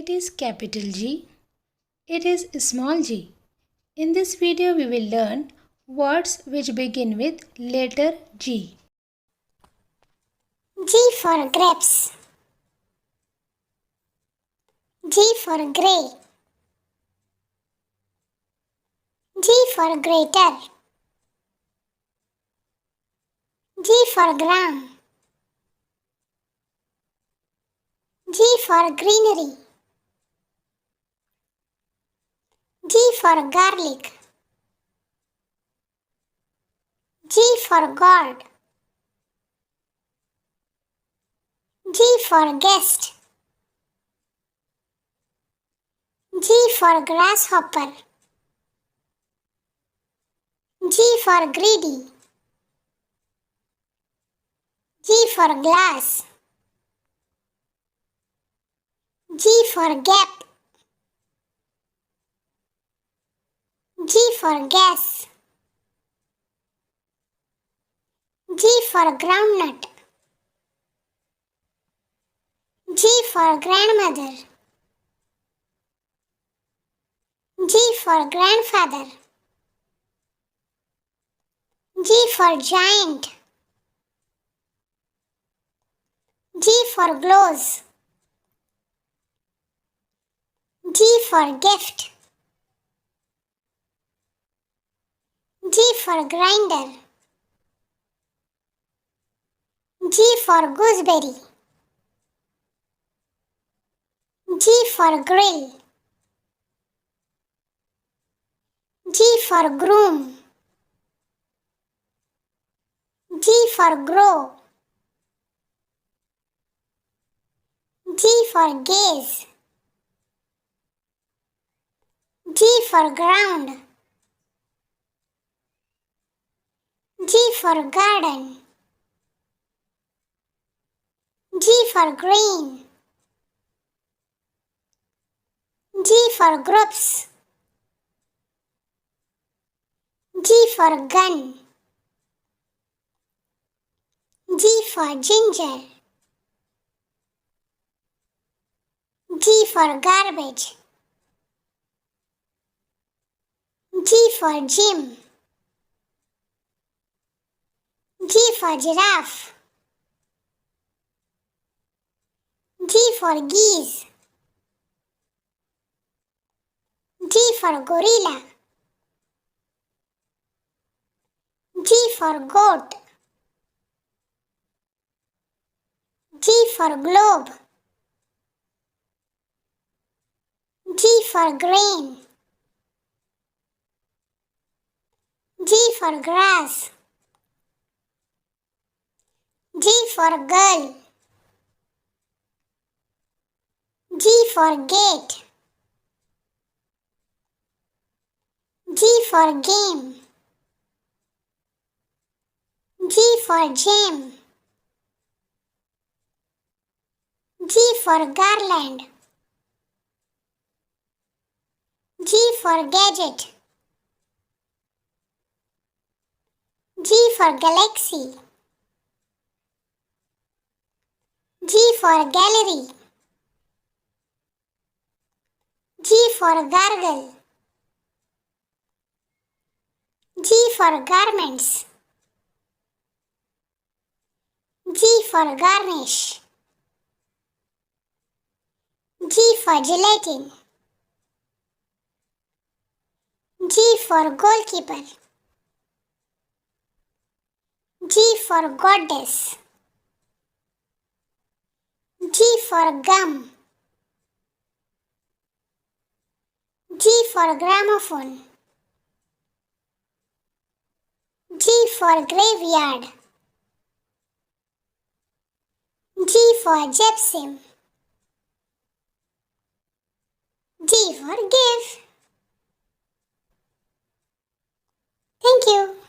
it is capital G? It is small g. In this video, we will learn words which begin with letter G. G for grapes. G for grey. G for greater. G for gram. G for greenery. G for garlic. G for gourd. G for guest. G for grasshopper. G for greedy. G for glass. G for gap. G for gas. G for groundnut. G for grandmother. G for grandfather. G for giant. G for glows. G for gift. G for grinder. G for gooseberry. G for grill. G for groom. G for grow. G for gaze. G for ground. G for garden. G for green. G for groups. G for gun. G for ginger. G for garbage. G for gym. G for giraffe. G for geese. G for gorilla. G for goat. G for globe. G for grain. G for grass. G for girl. G for gate. G for game. G for jam. G for garland. G for gadget. G for galaxy. G for gallery. G for gargle. G for garments. G for garnish. G for gelatin. G for goalkeeper. G for goddess. G for gum. G for gramophone. G for graveyard. G for gypsum. G for give. Thank you.